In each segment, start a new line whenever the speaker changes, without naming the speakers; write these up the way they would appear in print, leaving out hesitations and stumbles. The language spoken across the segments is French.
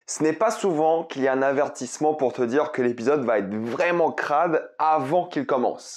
Ce n'est pas souvent qu'il y a un avertissement pour te dire que l'épisode va être vraiment crade avant qu'il commence.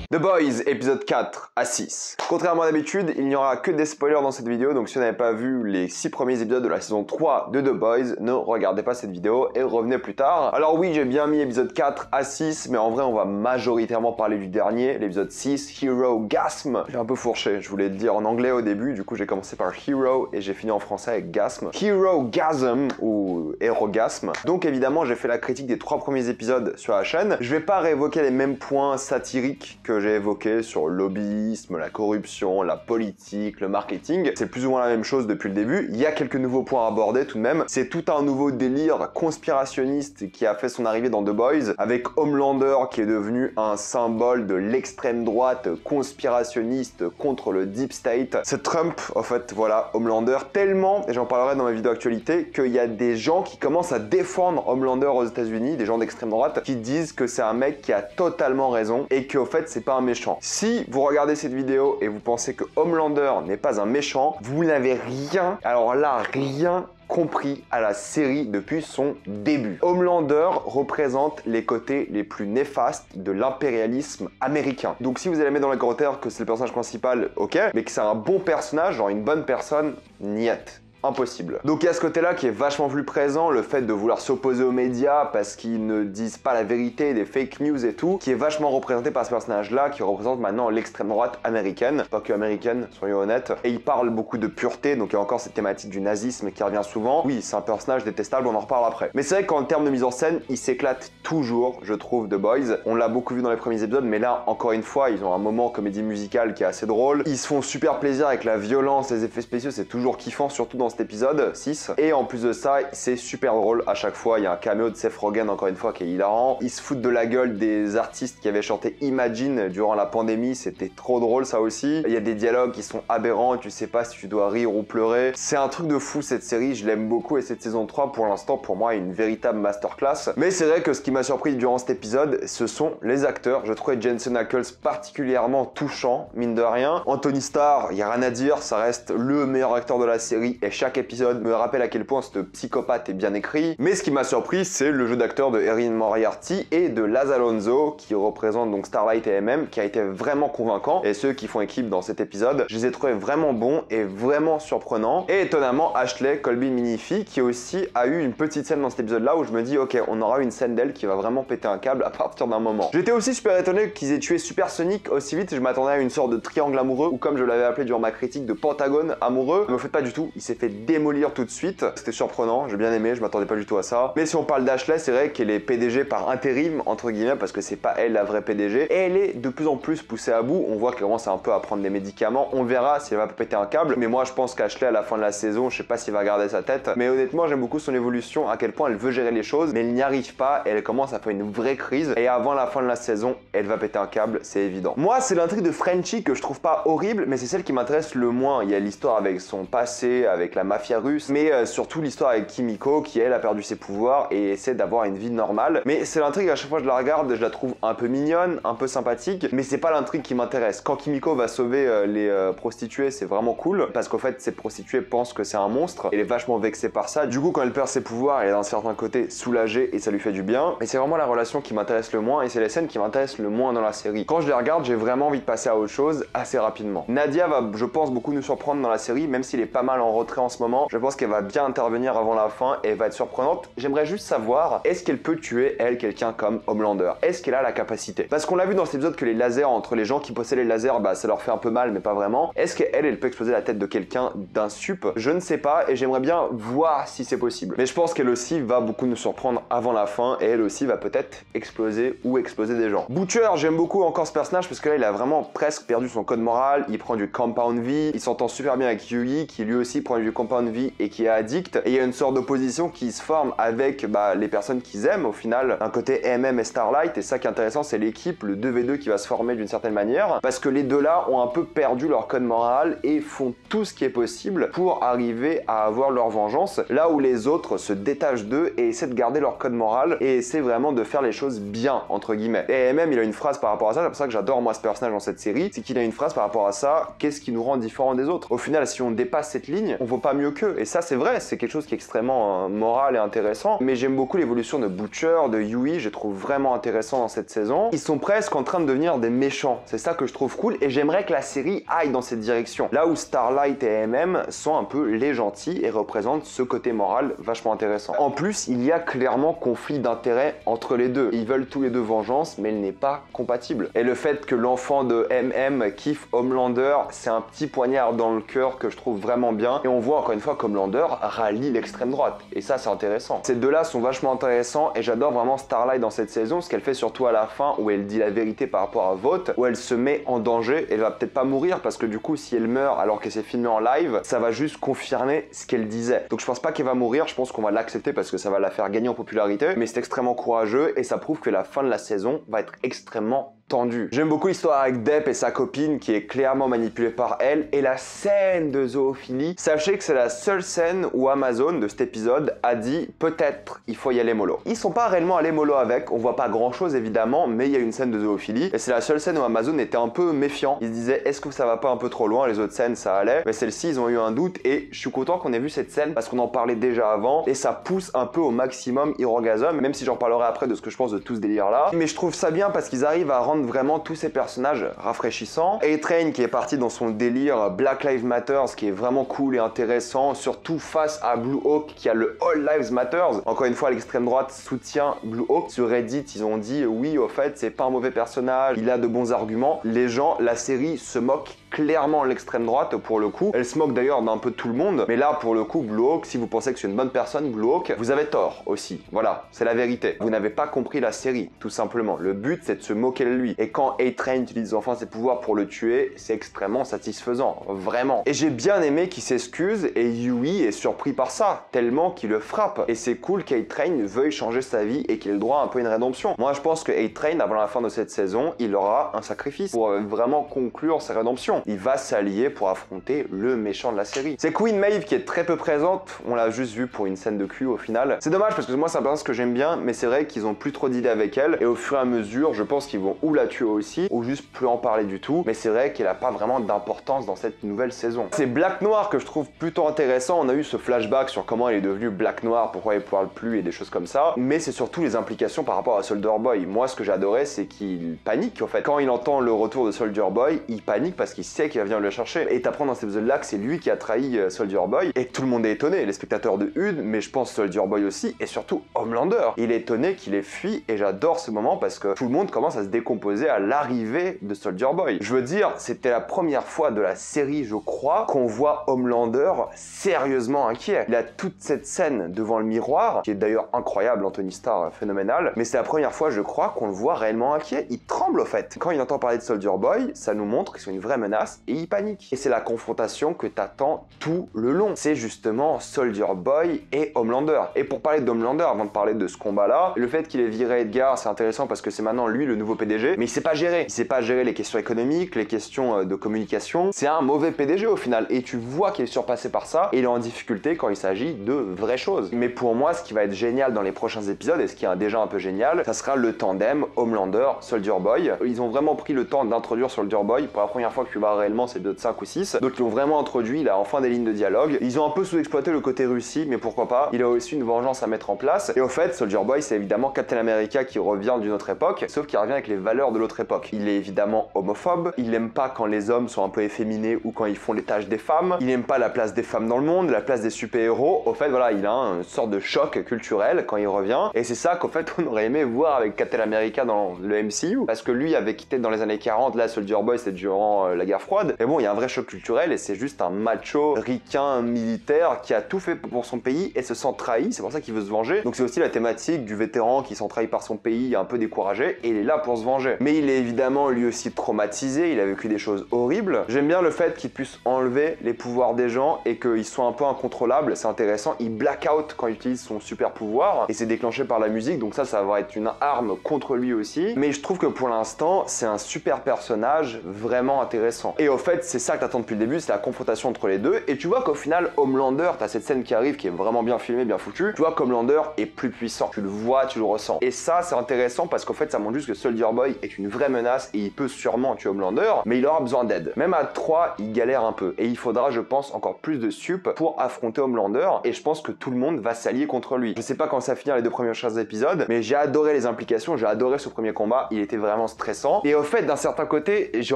The Boys, épisode 4 à 6. Contrairement à d'habitude, il n'y aura que des spoilers dans cette vidéo, donc si vous n'avez pas vu les 6 premiers épisodes de la saison 3 de The Boys, ne regardez pas cette vidéo et revenez plus tard. Alors oui, j'ai bien mis épisode 4 à 6, mais en vrai on va majoritairement parler du dernier, l'épisode 6, Hero Gasm. J'ai un peu fourché, je voulais le dire en anglais au début, du coup j'ai commencé par Hero et j'ai fini en français avec Gasm. Hero Gasm ou Hérogasme. Donc évidemment j'ai fait la critique des 3 premiers épisodes sur la chaîne. Je vais pas réévoquer les mêmes points satiriques que j'ai évoqué sur le lobbyisme, la corruption, la politique, le marketing. C'est plus ou moins la même chose depuis le début. Il y a quelques nouveaux points à aborder tout de même. C'est tout un nouveau délire conspirationniste qui a fait son arrivée dans The Boys, avec Homelander qui est devenu un symbole de l'extrême droite conspirationniste contre le Deep State. C'est Trump, en fait, voilà, Homelander, tellement, et j'en parlerai dans ma vidéo actualité, qu'il y a des gens qui commencent à défendre Homelander aux États-Unis, des gens d'extrême droite, qui disent que c'est un mec qui a totalement raison et qu'au fait, c'est pas un méchant. Si vous regardez cette vidéo et vous pensez que Homelander n'est pas un méchant, vous n'avez rien, alors là, rien compris à la série depuis son début. Homelander représente les côtés les plus néfastes de l'impérialisme américain. Donc si vous allez mettre dans les commentaires que c'est le personnage principal, ok, mais que c'est un bon personnage, genre une bonne personne, niet. Impossible. Donc il y a ce côté-là qui est vachement plus présent, le fait de vouloir s'opposer aux médias parce qu'ils ne disent pas la vérité, des fake news et tout, qui est vachement représenté par ce personnage-là, qui représente maintenant l'extrême droite américaine, pas que américaine, soyons honnêtes, et il parle beaucoup de pureté, donc il y a encore cette thématique du nazisme qui revient souvent. Oui, c'est un personnage détestable, on en reparle après. Mais c'est vrai qu'en termes de mise en scène, il s'éclate toujours, je trouve, The Boys. On l'a beaucoup vu dans les premiers épisodes, mais là, encore une fois, ils ont un moment comédie musicale qui est assez drôle. Ils se font super plaisir avec la violence, les effets spéciaux, c'est toujours kiffant, surtout dans cet épisode 6. Et en plus de ça, c'est super drôle à chaque fois. Il y a un caméo de Seth Rogen, encore une fois, qui est hilarant. Ils se foutent de la gueule des artistes qui avaient chanté Imagine durant la pandémie. C'était trop drôle, ça aussi. Il y a des dialogues qui sont aberrants. Tu sais pas si tu dois rire ou pleurer. C'est un truc de fou, cette série. Je l'aime beaucoup. Et cette saison 3, pour l'instant, pour moi, est une véritable masterclass. Mais c'est vrai que ce qui m'a surpris durant cet épisode, ce sont les acteurs. Je trouvais Jensen Ackles particulièrement touchant, mine de rien. Anthony Starr, il y a rien à dire. Ça reste le meilleur acteur de la série. Et chaque épisode me rappelle à quel point ce psychopathe est bien écrit. Mais ce qui m'a surpris, c'est le jeu d'acteur de Erin Moriarty et de Laz Alonso, qui représente donc Starlight et MM, qui a été vraiment convaincant. Et ceux qui font équipe dans cet épisode, je les ai trouvés vraiment bons et vraiment surprenants. Et étonnamment, Ashley Colby Minifi, qui aussi a eu une petite scène dans cet épisode-là où je me dis, ok, on aura une scène d'elle qui va vraiment péter un câble à partir d'un moment. J'étais aussi super étonné qu'ils aient tué Supersonic aussi vite. Je m'attendais à une sorte de triangle amoureux, ou comme je l'avais appelé durant ma critique, de pentagone amoureux. Mais au fait, pas du tout. Il s'est fait démolir tout de suite. C'était surprenant, j'ai bien aimé, je m'attendais pas du tout à ça. Mais si on parle d'Ashley, c'est vrai qu'elle est PDG par intérim, entre guillemets, parce que c'est pas elle la vraie PDG. Et elle est de plus en plus poussée à bout. On voit qu'elle commence un peu à prendre des médicaments. On verra si elle va péter un câble. Mais moi, je pense qu'Ashley, à la fin de la saison, je sais pas s'il va garder sa tête. Mais honnêtement, j'aime beaucoup son évolution, à quel point elle veut gérer les choses, mais elle n'y arrive pas. Et elle commence à faire une vraie crise. Et avant la fin de la saison, elle va péter un câble, c'est évident. Moi, c'est l'intrigue de Frenchie que je trouve pas horrible, mais c'est celle qui m'intéresse le moins. Il y a l'histoire avec son passé, avec la mafia russe, mais surtout l'histoire avec Kimiko qui elle a perdu ses pouvoirs et essaie d'avoir une vie normale. Mais c'est l'intrigue, à chaque fois que je la regarde, je la trouve un peu mignonne, un peu sympathique, mais c'est pas l'intrigue qui m'intéresse. Quand Kimiko va sauver les prostituées, c'est vraiment cool, parce qu'en fait ces prostituées pensent que c'est un monstre, elle est vachement vexée par ça. Du coup quand elle perd ses pouvoirs, elle est d'un certain côté soulagée et ça lui fait du bien. Mais c'est vraiment la relation qui m'intéresse le moins et c'est les scènes qui m'intéressent le moins dans la série. Quand je les regarde, j'ai vraiment envie de passer à autre chose assez rapidement. Nadia va, je pense, beaucoup nous surprendre dans la série, même s'il est pas mal en retrait en ce moment. Je pense qu'elle va bien intervenir avant la fin et elle va être surprenante. J'aimerais juste savoir, est-ce qu'elle peut tuer, elle, quelqu'un comme Homelander? Est-ce qu'elle a la capacité? Parce qu'on l'a vu dans cet épisode que les lasers, entre les gens qui possèdent les lasers, bah ça leur fait un peu mal, mais pas vraiment. Est-ce qu'elle, elle peut exploser la tête de quelqu'un d'un sup? Je ne sais pas et j'aimerais bien voir si c'est possible. Mais je pense qu'elle aussi va beaucoup nous surprendre avant la fin et elle aussi va peut-être exploser ou exploser des gens. Butcher, j'aime beaucoup encore ce personnage parce que là, il a vraiment presque perdu son code moral. Il prend du Compound V, il s'entend super bien avec Yui qui lui aussi prend du compound V et qui est addict. Et il y a une sorte d'opposition qui se forme avec les personnes qu'ils aiment au final. Un côté MM et Starlight, et ça qui est intéressant, c'est l'équipe, le 2v2 qui va se former d'une certaine manière, parce que les deux là ont un peu perdu leur code moral et font tout ce qui est possible pour arriver à avoir leur vengeance, là où les autres se détachent d'eux et essaient de garder leur code moral et essaient vraiment de faire les choses bien, entre guillemets. Et MM, il a une phrase par rapport à ça, c'est pour ça que j'adore moi ce personnage dans cette série, c'est qu'il a une phrase par rapport à ça, qu'est-ce qui nous rend différents des autres? Au final, si on dépasse cette ligne, on vaut pas mieux qu'eux, et ça c'est vrai, c'est quelque chose qui est extrêmement moral et intéressant, mais j'aime beaucoup l'évolution de Butcher, de Yui, je trouve vraiment intéressant dans cette saison. Ils sont presque en train de devenir des méchants, c'est ça que je trouve cool, et j'aimerais que la série aille dans cette direction, là où Starlight et MM sont un peu les gentils et représentent ce côté moral vachement intéressant. En plus, il y a clairement conflit d'intérêts entre les deux. Ils veulent tous les deux vengeance, mais elle n'est pas compatible. Et le fait que l'enfant de MM kiffe Homelander, c'est un petit poignard dans le cœur que je trouve vraiment bien. Et on voit encore une fois qu'Homelander rallie l'extrême droite. Et ça, c'est intéressant. Ces deux-là sont vachement intéressants et j'adore vraiment Starlight dans cette saison, ce qu'elle fait surtout à la fin où elle dit la vérité par rapport à Vought, où elle se met en danger. Elle va peut-être pas mourir parce que du coup, si elle meurt alors que c'est filmé en live, ça va juste confirmer ce qu'elle disait. Donc je pense pas qu'elle va mourir, je pense qu'on va l'accepter parce que ça va la faire gagner en popularité, mais c'est extrêmement courageux et ça prouve que la fin de la saison va être extrêmement tendu. J'aime beaucoup l'histoire avec Depp et sa copine qui est clairement manipulée par elle, et la scène de zoophilie. Sachez que c'est la seule scène où Amazon de cet épisode a dit peut-être il faut y aller mollo. Ils sont pas réellement allés mollo avec, on voit pas grand chose évidemment, mais il y a une scène de zoophilie et c'est la seule scène où Amazon était un peu méfiant. Ils se disaient est-ce que ça va pas un peu trop loin? Les autres scènes ça allait, mais celle-ci ils ont eu un doute et je suis content qu'on ait vu cette scène parce qu'on en parlait déjà avant et ça pousse un peu au maximum Hirogasm, même si j'en parlerai après de ce que je pense de tout ce délire là. Mais je trouve ça bien parce qu'ils arrivent à rendre vraiment tous ces personnages rafraîchissants. A-Train qui est parti dans son délire Black Lives Matter, ce qui est vraiment cool et intéressant, surtout face à Blue Hawk qui a le All Lives Matter. Encore une fois, l'extrême droite soutient Blue Hawk. Sur Reddit, ils ont dit oui, au fait, c'est pas un mauvais personnage, il a de bons arguments. Les gens, la série se moque clairement l'extrême droite pour le coup. Elle se moque d'ailleurs d'un peu tout le monde, mais là pour le coup Blue Hawk, si vous pensez que c'est une bonne personne, Blue Hawk, vous avez tort aussi. Voilà, c'est la vérité. Vous n'avez pas compris la série, tout simplement. Le but c'est de se moquer de lui. Et quand A-Train utilise enfin ses pouvoirs pour le tuer, c'est extrêmement satisfaisant, vraiment. Et j'ai bien aimé qu'il s'excuse et Yui est surpris par ça, tellement qu'il le frappe. Et c'est cool qu'A-Train veuille changer sa vie et qu'il ait le droit un peu à une rédemption. Moi je pense que A-Train, avant la fin de cette saison, il aura un sacrifice pour vraiment conclure sa rédemption. Il va s'allier pour affronter le méchant de la série. C'est Queen Maeve qui est très peu présente, on l'a juste vu pour une scène de cul au final. C'est dommage parce que moi c'est un personnage que j'aime bien, mais c'est vrai qu'ils ont plus trop d'idées avec elle et au fur et à mesure je pense qu'ils vont ou la tuer aussi ou juste plus en parler du tout, mais c'est vrai qu'elle a pas vraiment d'importance dans cette nouvelle saison. C'est Black Noir que je trouve plutôt intéressant, on a eu ce flashback sur comment elle est devenue Black Noir, pourquoi elle parle plus et des choses comme ça, mais c'est surtout les implications par rapport à Soldier Boy. Moi ce que j'adorais c'est qu'il panique en fait. Quand il entend le retour de Soldier Boy, il panique parce qu'il sait qu'il va venir le chercher. Et t'apprends dans cet épisode-là que c'est lui qui a trahi Soldier Boy et que tout le monde est étonné, les spectateurs de HUD, mais je pense Soldier Boy aussi, et surtout Homelander. Il est étonné qu'il ait fui et j'adore ce moment parce que tout le monde commence à se décomposer à l'arrivée de Soldier Boy. Je veux dire, c'était la première fois de la série, je crois, qu'on voit Homelander sérieusement inquiet. Il a toute cette scène devant le miroir, qui est d'ailleurs incroyable, Anthony Starr, phénoménal, mais c'est la première fois, je crois, qu'on le voit réellement inquiet. Il tremble au fait. Quand il entend parler de Soldier Boy, ça nous montre qu'ils sont une vraie menace et il panique. Et c'est la confrontation que t'attends tout le long. C'est justement Soldier Boy et Homelander. Et pour parler d'Homelander, avant de parler de ce combat-là, le fait qu'il ait viré Edgar, c'est intéressant parce que c'est maintenant lui le nouveau PDG, mais il sait pas gérer. Il sait pas gérer les questions économiques, les questions de communication. C'est un mauvais PDG au final. Et tu vois qu'il est surpassé par ça et il est en difficulté quand il s'agit de vraies choses. Mais pour moi, ce qui va être génial dans les prochains épisodes, et ce qui est déjà un peu génial, ça sera le tandem Homelander-Soldier Boy. Ils ont vraiment pris le temps d'introduire Soldier Boy. Pour la première fois que tu vois réellement, c'est de 5 ou 6. D'autres l'ont vraiment introduit, il a enfin des lignes de dialogue. Ils ont un peu sous-exploité le côté Russie, mais pourquoi pas. Il a aussi une vengeance à mettre en place. Et au fait, Soldier Boy, c'est évidemment Captain America qui revient d'une autre époque, sauf qu'il revient avec les valeurs de l'autre époque. Il est évidemment homophobe, il n'aime pas quand les hommes sont un peu efféminés ou quand ils font les tâches des femmes, il n'aime pas la place des femmes dans le monde, la place des super-héros. Au fait, voilà, il a une sorte de choc culturel quand il revient. Et c'est ça qu'au fait, on aurait aimé voir avec Captain America dans le MCU, parce que lui avait quitté dans les années 40, là, Soldier Boy, c'est durant la guerre froide. Mais bon, il y a un vrai choc culturel et c'est juste un macho ricain militaire qui a tout fait pour son pays et se sent trahi, c'est pour ça qu'il veut se venger. Donc c'est aussi la thématique du vétéran qui s'en trahi par son pays, un peu découragé, et il est là pour se venger. Mais il est évidemment lui aussi traumatisé, il a vécu des choses horribles. J'aime bien le fait qu'il puisse enlever les pouvoirs des gens et qu'il soit un peu incontrôlable, c'est intéressant. Il blackout quand il utilise son super pouvoir et c'est déclenché par la musique, donc ça va être une arme contre lui aussi. Mais je trouve que pour l'instant, c'est un super personnage vraiment intéressant. Et au fait, c'est ça que t'attends depuis le début, c'est la confrontation entre les deux. Et tu vois qu'au final, Homelander, t'as cette scène qui arrive qui est vraiment bien filmée, bien foutue. Tu vois qu'Homelander est plus puissant. Tu le vois, tu le ressens. Et ça, c'est intéressant parce qu'en fait, ça montre juste que Soldier Boy est une vraie menace et il peut sûrement tuer Homelander, mais il aura besoin d'aide. Même à 3, il galère un peu. Et il faudra, je pense, encore plus de sup pour affronter Homelander. Et je pense que tout le monde va s'allier contre lui. Je sais pas quand ça finira les 2 premiers épisodes, mais j'ai adoré les implications, j'ai adoré ce premier combat. Il était vraiment stressant. Et au fait, d'un certain côté, j'ai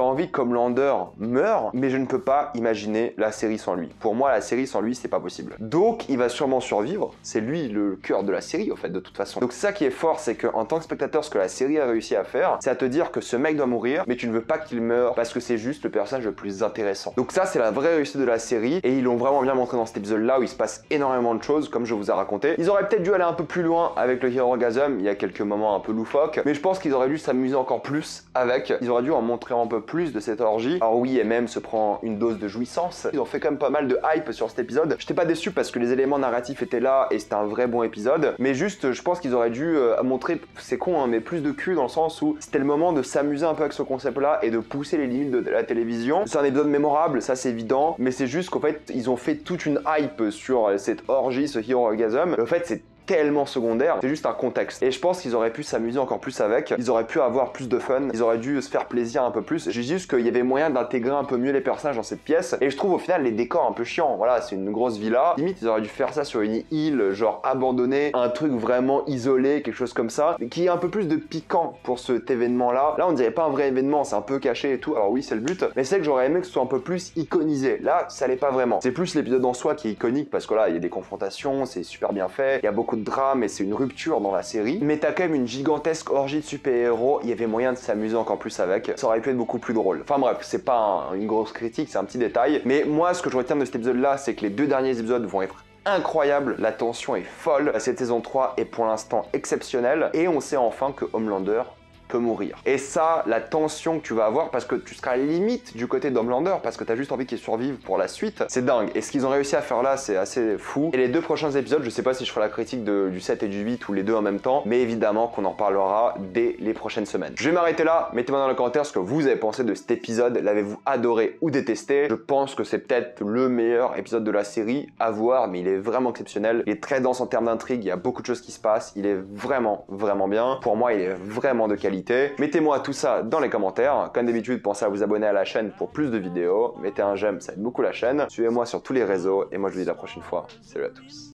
envie qu'Homelander meure, mais je ne peux pas imaginer la série sans lui. Pour moi, la série sans lui, c'est pas possible. Donc, il va sûrement survivre. C'est lui le cœur de la série, au fait, de toute façon. Donc, c'est ça qui est fort, c'est qu'en tant que spectateur, ce que la série a réussi à faire, c'est à te dire que ce mec doit mourir, mais tu ne veux pas qu'il meure parce que c'est juste le personnage le plus intéressant. Donc ça, c'est la vraie réussite de la série et ils l'ont vraiment bien montré dans cet épisode-là où il se passe énormément de choses, comme je vous ai raconté. Ils auraient peut-être dû aller un peu plus loin avec le Herogasm, il y a quelques moments un peu loufoques, mais je pense qu'ils auraient dû s'amuser encore plus avec. Ils auraient dû en montrer un peu plus de cette orgie. Alors oui, et même se prend une dose de jouissance. Ils ont fait quand même pas mal de hype sur cet épisode. J'étais pas déçu parce que les éléments narratifs étaient là et c'était un vrai bon épisode, mais juste, je pense qu'ils auraient dû montrer, c'est con, hein, mais plus de cul dans le sens où c'était le moment de s'amuser un peu avec ce concept-là et de pousser les limites de la télévision. C'est un épisode mémorable, ça c'est évident, mais c'est juste qu'en fait, ils ont fait toute une hype sur cette orgie, ce Herogasm. En fait, c'est tellement secondaire, c'est juste un contexte. Et je pense qu'ils auraient pu s'amuser encore plus avec, ils auraient pu avoir plus de fun, ils auraient dû se faire plaisir un peu plus. J'ai juste qu'il y avait moyen d'intégrer un peu mieux les personnages dans cette pièce, et je trouve au final les décors un peu chiants. Voilà, c'est une grosse villa, limite ils auraient dû faire ça sur une île, genre abandonnée, un truc vraiment isolé, quelque chose comme ça, qui est un peu plus de piquant pour cet événement-là. Là, on dirait pas un vrai événement, c'est un peu caché et tout, alors oui, c'est le but, mais c'est que j'aurais aimé que ce soit un peu plus iconisé. Là, ça l'est pas vraiment. C'est plus l'épisode en soi qui est iconique, parce que là, il y a des confrontations, c'est super bien fait, il y a beaucoup de drame et c'est une rupture dans la série, mais t'as quand même une gigantesque orgie de super-héros, il y avait moyen de s'amuser encore plus avec, ça aurait pu être beaucoup plus drôle. Enfin bref, c'est pas une grosse critique, c'est un petit détail, mais moi ce que je retiens de cet épisode là, c'est que les 2 derniers épisodes vont être incroyables, la tension est folle, cette saison 3 est pour l'instant exceptionnelle, et on sait enfin que Homelander peut mourir. Et ça, la tension que tu vas avoir, parce que tu seras limite du côté d'Homelander, parce que t'as juste envie qu'il survive pour la suite, c'est dingue. Et ce qu'ils ont réussi à faire là, c'est assez fou. Et les 2 prochains épisodes, je sais pas si je ferai la critique du 7 et du 8 ou les 2 en même temps, mais évidemment qu'on en parlera dès les prochaines semaines. Je vais m'arrêter là, mettez-moi dans les commentaires ce que vous avez pensé de cet épisode, l'avez-vous adoré ou détesté? Je pense que c'est peut-être le meilleur épisode de la série à voir, mais il est vraiment exceptionnel, il est très dense en termes d'intrigue, il y a beaucoup de choses qui se passent, il est vraiment, vraiment bien. Pour moi, il est vraiment de qualité. Mettez-moi tout ça dans les commentaires. Comme d'habitude, pensez à vous abonner à la chaîne pour plus de vidéos. Mettez un j'aime, ça aide beaucoup la chaîne. Suivez-moi sur tous les réseaux et moi je vous dis à la prochaine fois. Salut à tous.